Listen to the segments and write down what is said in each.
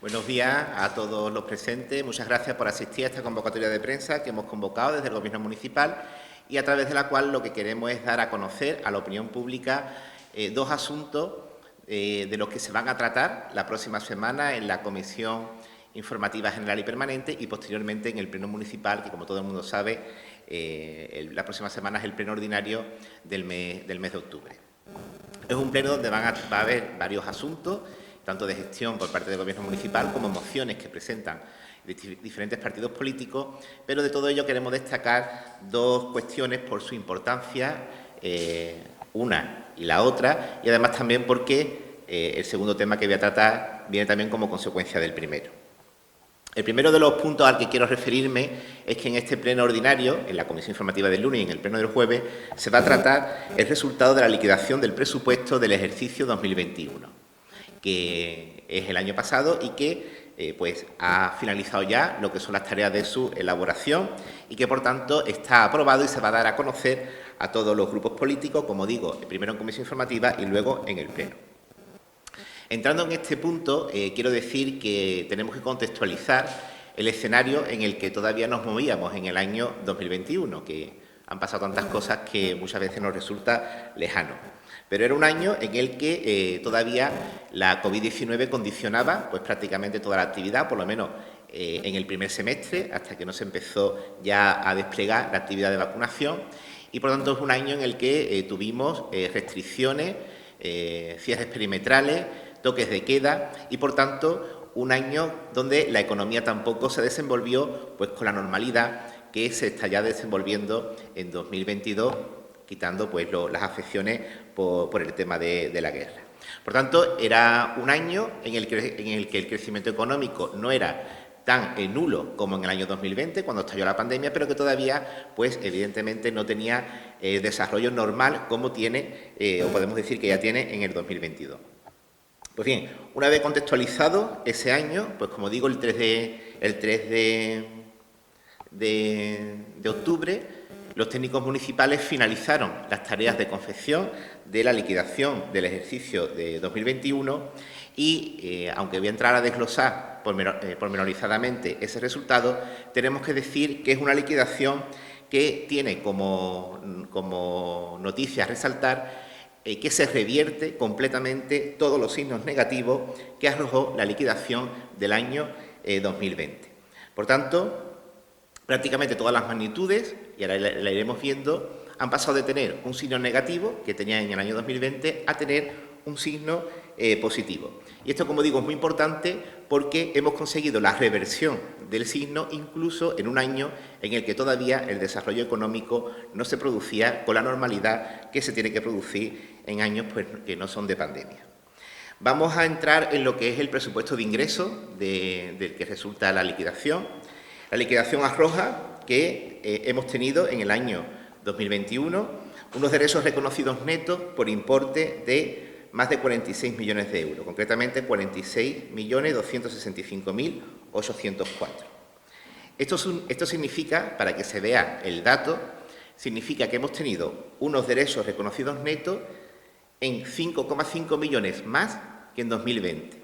Buenos días a todos los presentes. Muchas gracias por asistir a esta convocatoria de prensa que hemos convocado desde el Gobierno municipal y a través de la cual lo que queremos es dar a conocer a la opinión pública dos asuntos de los que se van a tratar la próxima semana en la Comisión Informativa General y Permanente y posteriormente en el Pleno Municipal, que como todo el mundo sabe, la próxima semana es el Pleno Ordinario del mes de octubre. Es un pleno donde va a haber varios asuntos, tanto de gestión por parte del Gobierno municipal como mociones que presentan diferentes partidos políticos, pero de todo ello queremos destacar dos cuestiones por su importancia, una y la otra, y además también porque el segundo tema que voy a tratar viene también como consecuencia del primero. El primero de los puntos al que quiero referirme es que en este pleno ordinario, en la Comisión Informativa del lunes y en el pleno del jueves, se va a tratar el resultado de la liquidación del presupuesto del ejercicio 2021, que es el año pasado y que pues ha finalizado ya lo que son las tareas de su elaboración y que, por tanto, está aprobado y se va a dar a conocer a todos los grupos políticos, como digo, primero en Comisión Informativa y luego en el pleno. Entrando en este punto, quiero decir que tenemos que contextualizar el escenario en el que todavía nos movíamos en el año 2021, que han pasado tantas cosas que muchas veces nos resulta lejano. Pero era un año en el que todavía la COVID-19 condicionaba pues, prácticamente toda la actividad, por lo menos en el primer semestre, hasta que no se empezó ya a desplegar la actividad de vacunación. Y, por lo tanto, es un año en el que tuvimos restricciones, cierres perimetrales, toques de queda y, por tanto, un año donde la economía tampoco se desenvolvió pues, con la normalidad que se está ya desenvolviendo en 2022, quitando pues, las afecciones por el tema de la guerra. Por tanto, era un año en el que el crecimiento económico no era tan nulo como en el año 2020, cuando estalló la pandemia, pero que todavía, pues, evidentemente, no tenía desarrollo normal como tiene, o podemos decir que ya tiene en el 2022. Pues bien, una vez contextualizado ese año, pues como digo, el 3 de octubre, los técnicos municipales finalizaron las tareas de confección de la liquidación del ejercicio de 2021 y, aunque voy a entrar a desglosar pormenorizadamente ese resultado, tenemos que decir que es una liquidación que tiene como noticia a resaltar que se revierte completamente todos los signos negativos que arrojó la liquidación del año 2020. Por tanto, prácticamente todas las magnitudes, y ahora la iremos viendo, han pasado de tener un signo negativo, que tenía en el año 2020, a tener un signo positivo. Y esto, como digo, es muy importante porque hemos conseguido la reversión del signo incluso en un año en el que todavía el desarrollo económico no se producía con la normalidad que se tiene que producir en años pues, que no son de pandemia. Vamos a entrar en lo que es el presupuesto de ingresos del que resulta la liquidación. La liquidación arroja que hemos tenido en el año 2021 unos derechos reconocidos netos por importe de más de 46 millones de euros, concretamente 46.265.804. Esto significa, para que se vea el dato, significa que hemos tenido unos derechos reconocidos netos en 5,5 millones más que en 2020.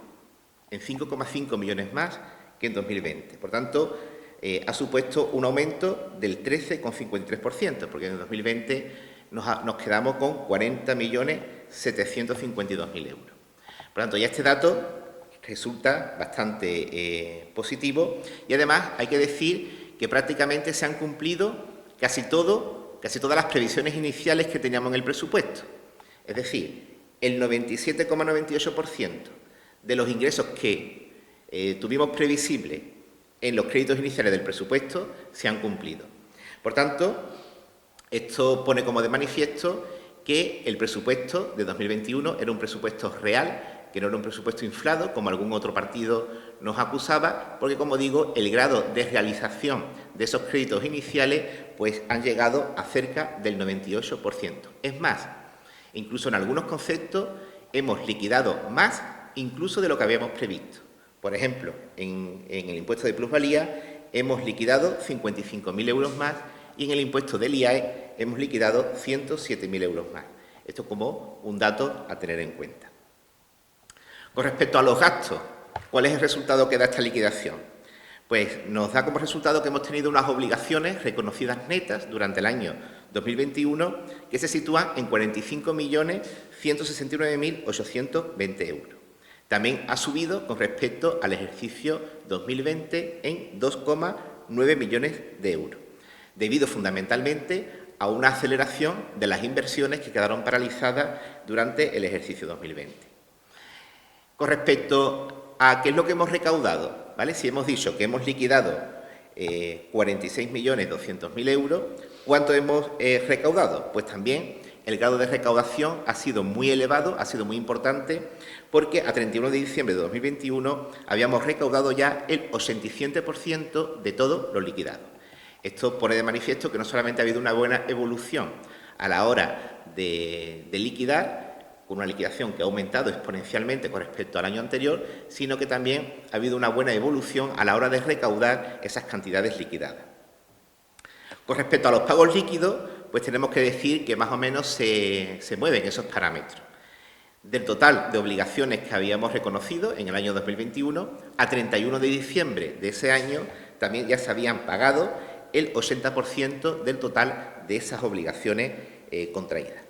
En 5,5 millones más que en 2020. Por tanto, ha supuesto un aumento del 13,53%, porque en 2020 nos quedamos con 40.752.000 euros. Por tanto, ya este dato resulta bastante positivo y además hay que decir que prácticamente se han cumplido casi todas las previsiones iniciales que teníamos en el presupuesto. Es decir, el 97,98% de los ingresos que tuvimos previsibles en los créditos iniciales del presupuesto se han cumplido. Por tanto, esto pone como de manifiesto que el presupuesto de 2021 era un presupuesto real, que no era un presupuesto inflado, como algún otro partido nos acusaba, porque, como digo, el grado de realización de esos créditos iniciales pues, han llegado a cerca del 98%. Es más, incluso en algunos conceptos hemos liquidado más incluso de lo que habíamos previsto. Por ejemplo, en el impuesto de plusvalía hemos liquidado 55.000 euros más y en el impuesto del IAE hemos liquidado 107.000 euros más. Esto como un dato a tener en cuenta. Con respecto a los gastos, ¿Cuál es el resultado que da esta liquidación? Pues nos da como resultado que hemos tenido unas obligaciones reconocidas netas durante el año 2021 que se sitúan en 45.169.820 euros. También ha subido con respecto al ejercicio 2020 en 2,9 millones de euros, debido fundamentalmente a una aceleración de las inversiones que quedaron paralizadas durante el ejercicio 2020. Con respecto a qué es lo que hemos recaudado, ¿vale? Si hemos dicho que hemos liquidado 46.200.000 euros, ¿cuánto hemos recaudado? Pues también el grado de recaudación ha sido muy elevado, ha sido muy importante, porque a 31 de diciembre de 2021 habíamos recaudado ya el 87% de todo lo liquidado. Esto pone de manifiesto que no solamente ha habido una buena evolución a la hora de liquidar, con una liquidación que ha aumentado exponencialmente con respecto al año anterior, sino que también ha habido una buena evolución a la hora de recaudar esas cantidades liquidadas. Con respecto a los pagos líquidos, pues tenemos que decir que más o menos se mueven esos parámetros. Del total de obligaciones que habíamos reconocido en el año 2021, a 31 de diciembre de ese año también ya se habían pagado el 80% del total de esas obligaciones contraídas.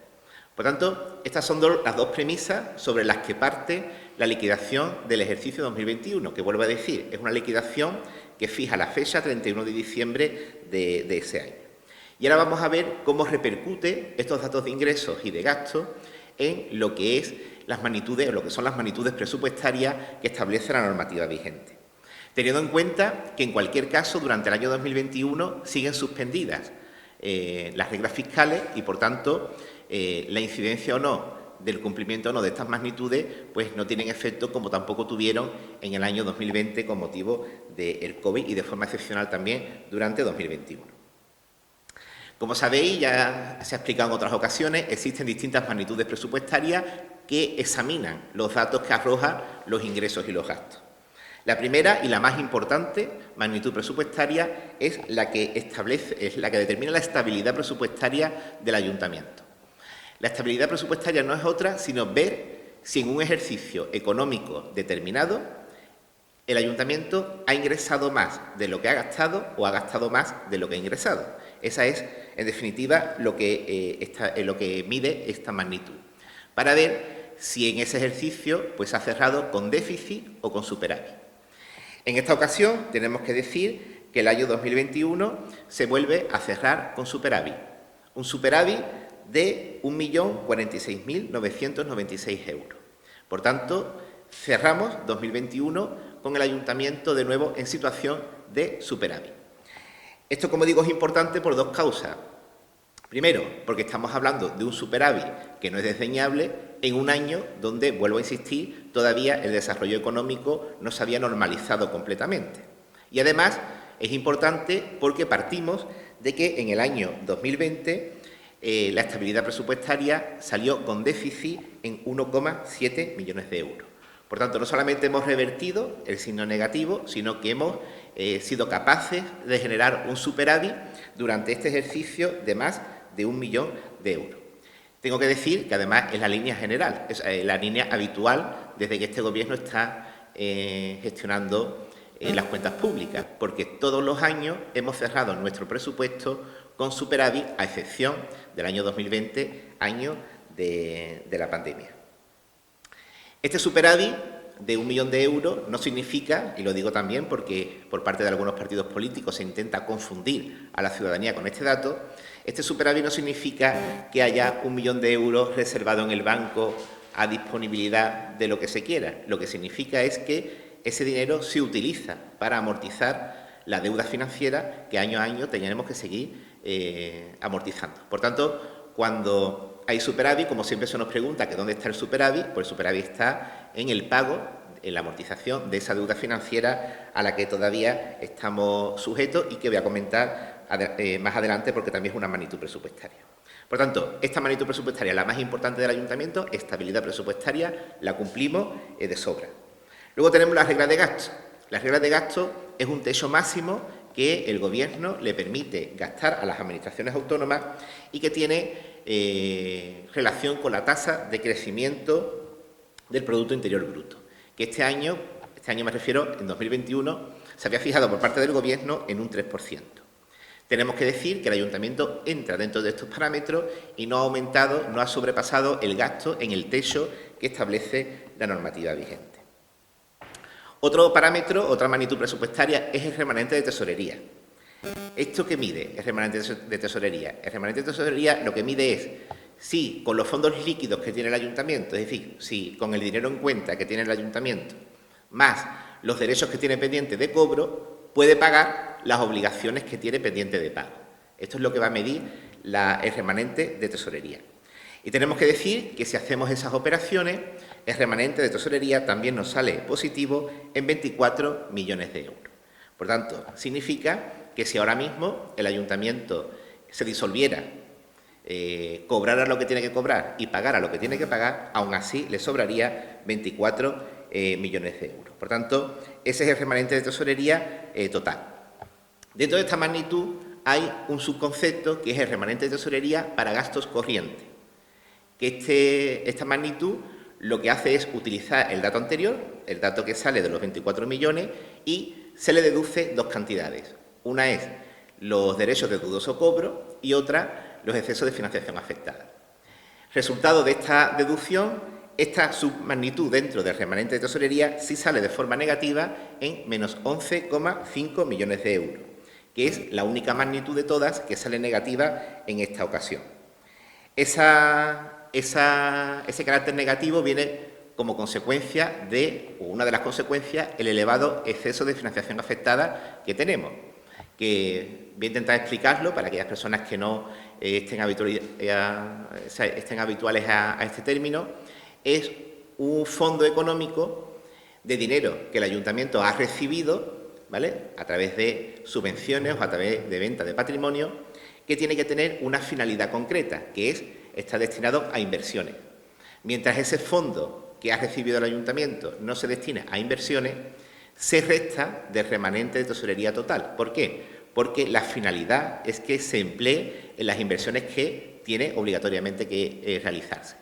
Por tanto, estas son las dos premisas sobre las que parte la liquidación del ejercicio 2021, que vuelvo a decir, es una liquidación que fija la fecha 31 de diciembre de ese año. Y ahora vamos a ver cómo repercute estos datos de ingresos y de gastos en lo que es las magnitudes, o lo que son las magnitudes presupuestarias que establece la normativa vigente. Teniendo en cuenta que, en cualquier caso, durante el año 2021 siguen suspendidas las reglas fiscales y, por tanto, la incidencia o no del cumplimiento o no de estas magnitudes pues no tienen efecto, como tampoco tuvieron en el año 2020 con motivo del COVID y de forma excepcional también durante 2021. Como sabéis, ya se ha explicado en otras ocasiones, existen distintas magnitudes presupuestarias que examinan los datos que arrojan los ingresos y los gastos. La primera y la más importante magnitud presupuestaria es la que determina la estabilidad presupuestaria del ayuntamiento. La estabilidad presupuestaria no es otra sino ver si en un ejercicio económico determinado el ayuntamiento ha ingresado más de lo que ha gastado o ha gastado más de lo que ha ingresado. Esa es, en definitiva, lo que mide esta magnitud, para ver si en ese ejercicio pues, ha cerrado con déficit o con superávit. En esta ocasión tenemos que decir que el año 2021 se vuelve a cerrar con superávit, un superávit de 1.046.996 euros. Por tanto, cerramos 2021 con el ayuntamiento de nuevo en situación de superávit. Esto, como digo, es importante por dos causas. Primero, porque estamos hablando de un superávit que no es desdeñable en un año donde, vuelvo a insistir, todavía el desarrollo económico no se había normalizado completamente. Y además es importante porque partimos de que en el año 2020 la estabilidad presupuestaria salió con déficit en 1,7 millones de euros. Por tanto, no solamente hemos revertido el signo negativo, sino que hemos sido capaces de generar un superávit durante este ejercicio de más de 1 millón de euros. Tengo que decir que además es la línea general, es la línea habitual desde que este Gobierno está gestionando las cuentas públicas, porque todos los años hemos cerrado nuestro presupuesto con superávit, a excepción del año 2020, año de la pandemia. Este superávit de 1 millón de euros no significa, y lo digo también porque por parte de algunos partidos políticos se intenta confundir a la ciudadanía con este dato, este superávit no significa que haya 1 millón de euros reservado en el banco a disponibilidad de lo que se quiera. Lo que significa es que ese dinero se utiliza para amortizar la deuda financiera que año a año tenemos que seguir amortizando. Por tanto, cuando hay superávit, como siempre se nos pregunta que dónde está el superávit, pues el superávit está en el pago, en la amortización de esa deuda financiera a la que todavía estamos sujetos y que voy a comentar más adelante porque también es una magnitud presupuestaria. Por tanto, esta magnitud presupuestaria, la más importante del ayuntamiento, estabilidad presupuestaria, la cumplimos de sobra. Luego tenemos la regla de gasto. La regla de gasto es un techo máximo que el Gobierno le permite gastar a las administraciones autónomas y que tiene este año este año me refiero, en 2021, se había fijado por parte del Gobierno en un 3%. Tenemos que decir que el Ayuntamiento entra dentro de estos parámetros y no ha aumentado, no ha sobrepasado el gasto en el techo que establece la normativa vigente. Otro parámetro, otra magnitud presupuestaria, es el remanente de tesorería. ¿Esto qué mide el remanente de tesorería? El remanente de tesorería lo que mide es si con los fondos líquidos que tiene el Ayuntamiento, es decir, si con el dinero en cuenta que tiene el Ayuntamiento, más los derechos que tiene pendientes de cobro, puede pagar las obligaciones que tiene pendiente de pago. Esto es lo que va a medir el remanente de tesorería. Y tenemos que decir que si hacemos esas operaciones, el remanente de tesorería también nos sale positivo en 24 millones de euros. Por tanto, significa que si ahora mismo el Ayuntamiento se disolviera, cobrara lo que tiene que cobrar y pagara lo que tiene que pagar, aún así le sobraría 24 millones de euros. Por tanto, ese es el remanente de tesorería total. Dentro de esta magnitud hay un subconcepto que es el remanente de tesorería para gastos corrientes, que esta magnitud lo que hace es utilizar el dato anterior, el dato que sale de los 24 millones, y se le deduce dos cantidades. Una es los derechos de dudoso cobro y otra los excesos de financiación afectada. Resultado de esta deducción, esta submagnitud dentro del remanente de tesorería sí sale de forma negativa en menos 11,5 millones de euros, que es la única magnitud de todas que sale negativa en esta ocasión. Ese carácter negativo viene como consecuencia o una de las consecuencias, el elevado exceso de financiación afectada que tenemos, que voy a intentar explicarlo para aquellas personas que no estén habituales a este término. Es un fondo económico de dinero que el Ayuntamiento ha recibido, ¿vale?, a través de subvenciones o a través de venta de patrimonio, que tiene que tener una finalidad concreta, que está destinado a inversiones. Mientras ese fondo que ha recibido el Ayuntamiento no se destina a inversiones, se resta del remanente de tesorería total. ¿Por qué? Porque la finalidad es que se emplee en las inversiones que tiene obligatoriamente que realizarse.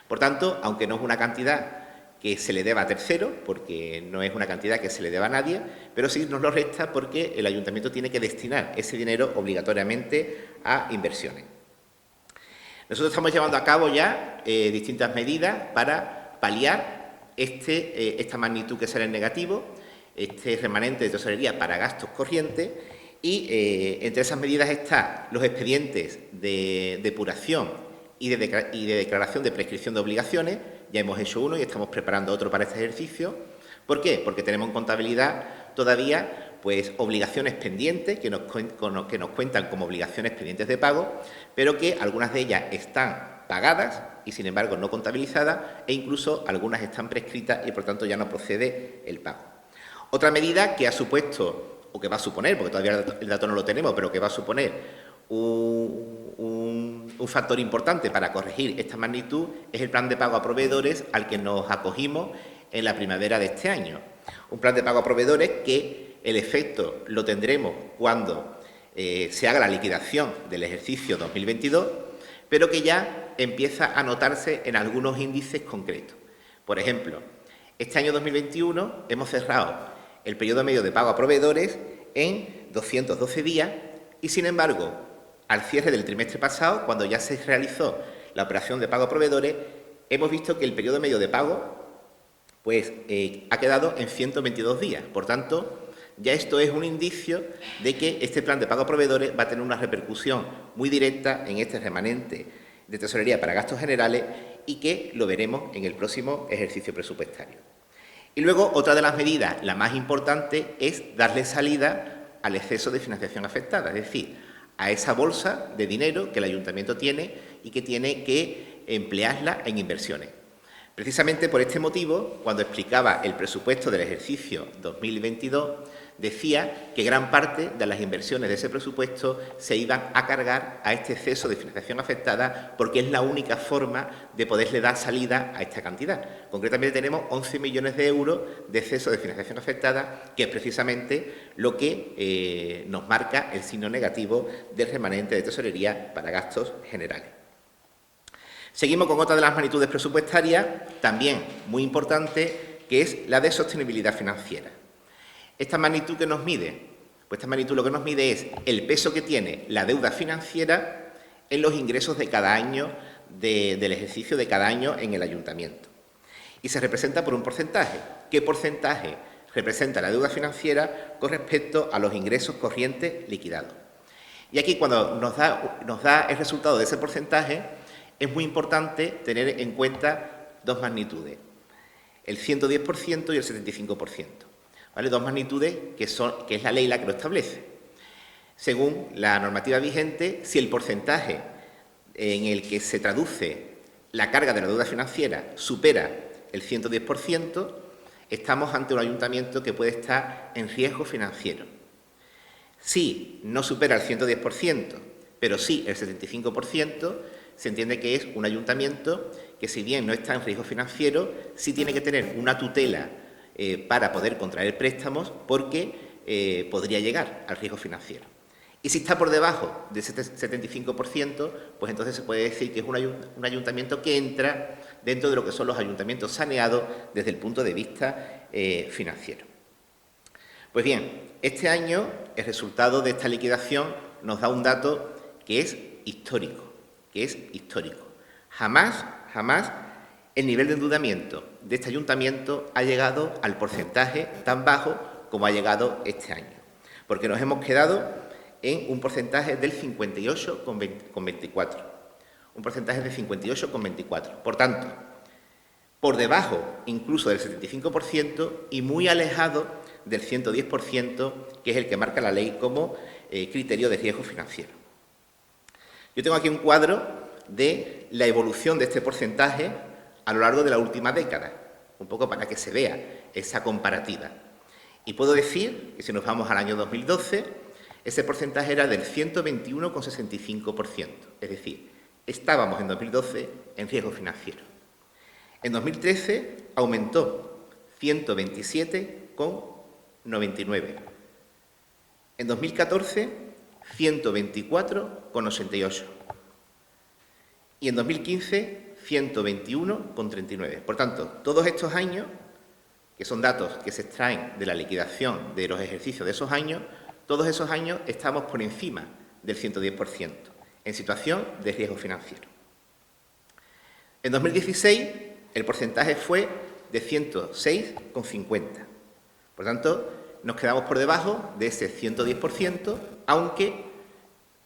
Por tanto, aunque no es una cantidad que se le deba a terceros, porque no es una cantidad que se le deba a nadie, pero sí nos lo resta porque el Ayuntamiento tiene que destinar ese dinero obligatoriamente a inversiones. Nosotros estamos llevando a cabo ya distintas medidas para paliar esta magnitud que sale en negativo, este remanente de tesorería para gastos corrientes, y entre esas medidas están los expedientes de depuración y de declaración de prescripción de obligaciones. Ya hemos hecho uno y estamos preparando otro para este ejercicio. ¿Por qué? Porque tenemos en contabilidad todavía obligaciones pendientes que nos cuentan como obligaciones pendientes de pago, pero que algunas de ellas están pagadas y, sin embargo, no contabilizadas, e incluso algunas están prescritas y, por tanto, ya no procede el pago. Otra medida que ha supuesto, o que va a suponer, porque todavía el dato no lo tenemos, pero que va a suponer un factor importante para corregir esta magnitud, es el plan de pago a proveedores al que nos acogimos en la primavera de este año. Un plan de pago a proveedores que el efecto lo tendremos cuando se haga la liquidación del ejercicio 2022, pero que ya empieza a notarse en algunos índices concretos. Por ejemplo, este año 2021 hemos cerrado el periodo medio de pago a proveedores en 212 días y, sin embargo, al cierre del trimestre pasado, cuando ya se realizó la operación de pago a proveedores, hemos visto que el periodo medio de pago ha quedado en 122 días. Por tanto, ya esto es un indicio de que este plan de pago a proveedores va a tener una repercusión muy directa en este remanente de tesorería para gastos generales y que lo veremos en el próximo ejercicio presupuestario. Y luego, otra de las medidas, la más importante, es darle salida al exceso de financiación afectada, es decir, a esa bolsa de dinero que el Ayuntamiento tiene y que tiene que emplearla en inversiones. Precisamente por este motivo, cuando explicaba el presupuesto del ejercicio 2022, decía que gran parte de las inversiones de ese presupuesto se iban a cargar a este exceso de financiación afectada, porque es la única forma de poderle dar salida a esta cantidad. Concretamente tenemos 11 millones de euros de exceso de financiación afectada, que es precisamente lo que nos marca el signo negativo del remanente de tesorería para gastos generales. Seguimos con otra de las magnitudes presupuestarias, también muy importante, que es la de sostenibilidad financiera. ¿Esta magnitud que nos mide? Pues esta magnitud lo que nos mide es el peso que tiene la deuda financiera en los ingresos de cada año, del ejercicio de cada año en el ayuntamiento. Y se representa por un porcentaje. ¿Qué porcentaje representa la deuda financiera con respecto a los ingresos corrientes liquidados? Y aquí, cuando nos da el resultado de ese porcentaje, es muy importante tener en cuenta dos magnitudes, el 110% y el 75%. ¿Vale? Dos magnitudes que es la ley la que lo establece. Según la normativa vigente, si el porcentaje en el que se traduce la carga de la deuda financiera supera el 110%, estamos ante un ayuntamiento que puede estar en riesgo financiero. Si no supera el 110%, pero sí el 75%, se entiende que es un ayuntamiento que, si bien no está en riesgo financiero, sí tiene que tener una tutela para poder contraer préstamos, porque podría llegar al riesgo financiero. Y si está por debajo de ese 75%, pues entonces se puede decir que es un ayuntamiento que entra dentro de lo que son los ayuntamientos saneados desde el punto de vista financiero. Pues bien, este año el resultado de esta liquidación nos da un dato que es histórico, Jamás el nivel de endeudamiento de este ayuntamiento ha llegado al porcentaje tan bajo como ha llegado este año, porque nos hemos quedado en un porcentaje del 58,24. Un porcentaje de 58,24. Por tanto, por debajo incluso del 75% y muy alejado del 110%, que es el que marca la ley como criterio de riesgo financiero. Yo tengo aquí un cuadro de la evolución de este porcentaje a lo largo de la última década, un poco para que se vea esa comparativa. Y puedo decir que si nos vamos al año 2012, ese porcentaje era del 121,65%, es decir, estábamos en 2012 en riesgo financiero. En 2013 aumentó 127,99. En 2014, 124,88. Y en 2015, 121,39. Por tanto, todos estos años, que son datos que se extraen de la liquidación de los ejercicios de esos años, todos esos años estamos por encima del 110%, en situación de riesgo financiero. En 2016, el porcentaje fue de 106,50. Por tanto, nos quedamos por debajo de ese 110%, aunque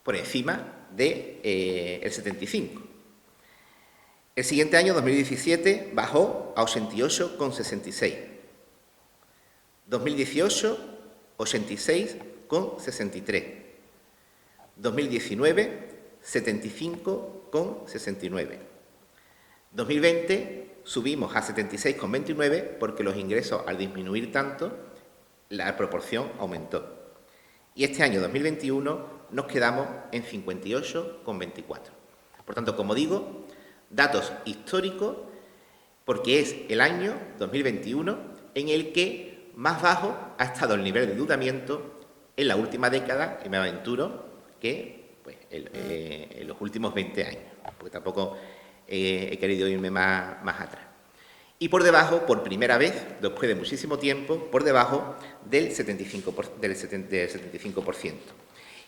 por encima del 75%. El siguiente año, 2017, bajó a 88,66. 2018, 86,63. 2019, 75,69. 2020 subimos a 76,29 porque los ingresos, al disminuir tanto, la proporción aumentó. Y este año 2021 nos quedamos en 58,24. Por tanto, como digo, datos históricos, porque es el año 2021 en el que más bajo ha estado el nivel de endeudamiento en la última década, y me aventuro que pues, en los últimos 20 años, porque tampoco he querido irme más atrás. Y por debajo, por primera vez, después de muchísimo tiempo, por debajo del 75%.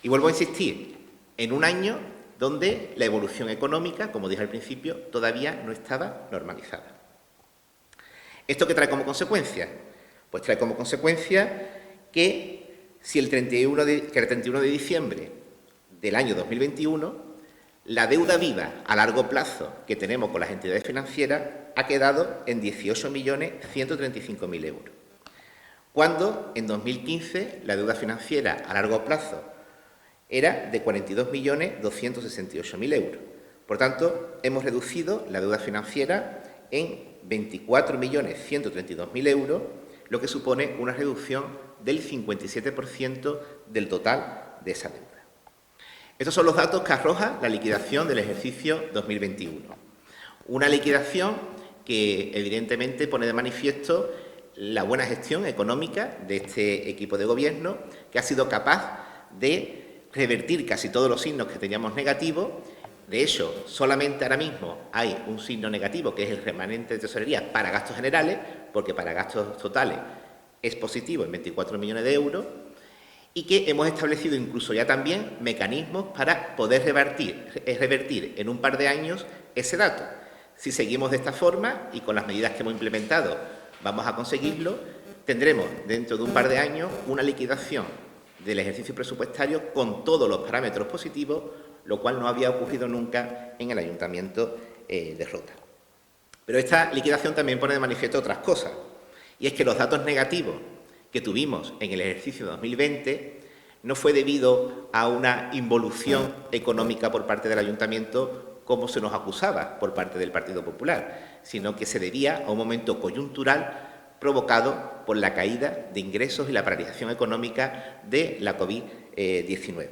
Y vuelvo a insistir, en un año donde la evolución económica, como dije al principio, todavía no estaba normalizada. ¿Esto qué trae como consecuencia? Pues trae como consecuencia que si el 31 de diciembre del año 2021, la deuda viva a largo plazo que tenemos con las entidades financieras ha quedado en 18.135.000 euros, cuando en 2015 la deuda financiera a largo plazo era de 42.268.000 euros. Por tanto, hemos reducido la deuda financiera en 24.132.000 euros, lo que supone una reducción del 57% del total de esa deuda. Estos son los datos que arroja la liquidación del ejercicio 2021. Una liquidación que evidentemente pone de manifiesto la buena gestión económica de este equipo de gobierno, que ha sido capaz de revertir casi todos los signos que teníamos negativos De hecho, solamente ahora mismo hay un signo negativo, que es el remanente de tesorería para gastos generales, porque para gastos totales es positivo en 24 millones de euros, y que hemos establecido incluso ya también mecanismos para poder revertir en un par de años ese dato. Si seguimos de esta forma y con las medidas que hemos implementado vamos a conseguirlo, tendremos dentro de un par de años una liquidación del ejercicio presupuestario con todos los parámetros positivos, lo cual no había ocurrido nunca en el Ayuntamiento de Rota. Pero esta liquidación también pone de manifiesto otras cosas, y es que los datos negativos que tuvimos en el ejercicio 2020 no fue debido a una involución económica por parte del Ayuntamiento como se nos acusaba por parte del Partido Popular, sino que se debía a un momento coyuntural provocado por la caída de ingresos y la paralización económica de la COVID-19.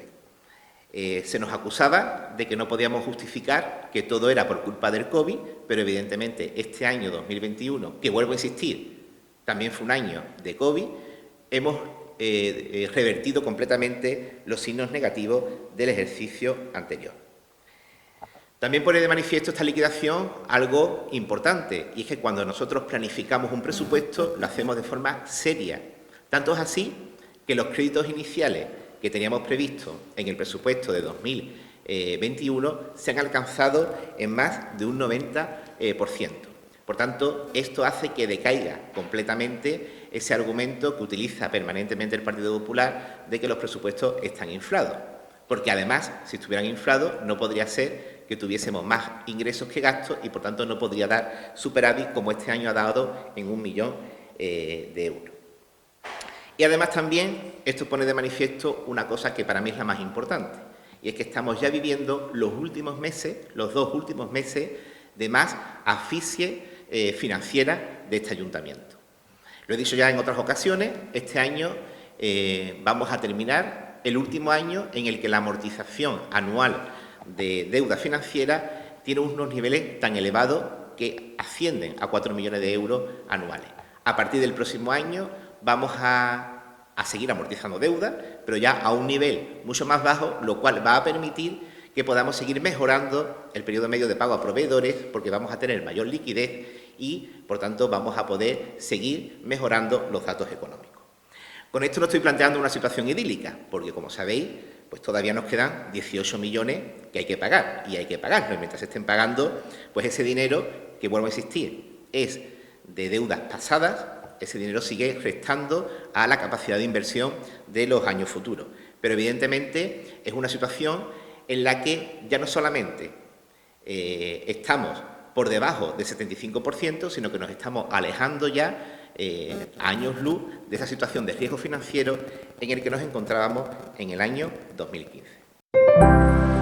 Se nos acusaba de que no podíamos justificar que todo era por culpa del COVID, pero evidentemente este año 2021, que vuelvo a insistir, también fue un año de COVID, hemos revertido completamente los signos negativos del ejercicio anterior. También pone de manifiesto esta liquidación algo importante, y es que cuando nosotros planificamos un presupuesto lo hacemos de forma seria. Tanto es así que los créditos iniciales que teníamos previsto en el presupuesto de 2021 se han alcanzado en más de un 90%. Por tanto, esto hace que decaiga completamente ese argumento que utiliza permanentemente el Partido Popular de que los presupuestos están inflados. Porque además, si estuvieran inflados, no podría ser que tuviésemos más ingresos que gastos y, por tanto, no podría dar superávit como este año ha dado en 1 millón de euros. Y además también esto pone de manifiesto una cosa que para mí es la más importante, y es que estamos ya viviendo los últimos meses, los 2 últimos meses, de más asfixia financiera de este ayuntamiento. Lo he dicho ya en otras ocasiones, este año vamos a terminar el último año en el que la amortización anual de deuda financiera tiene unos niveles tan elevados que ascienden a 4 millones de euros anuales. A partir del próximo año vamos a seguir amortizando deuda, pero ya a un nivel mucho más bajo, lo cual va a permitir que podamos seguir mejorando el periodo medio de pago a proveedores, porque vamos a tener mayor liquidez y, por tanto, vamos a poder seguir mejorando los datos económicos. Con esto no estoy planteando una situación idílica, porque, como sabéis, pues todavía nos quedan 18 millones que hay que pagar, y hay que pagarlos. Mientras se estén pagando, pues ese dinero, que vuelvo a insistir, es de deudas pasadas, ese dinero sigue restando a la capacidad de inversión de los años futuros. Pero, evidentemente, es una situación en la que ya no solamente estamos por debajo del 75%, sino que nos estamos alejando ya a años luz de esa situación de riesgo financiero en el que nos encontrábamos en el año 2015.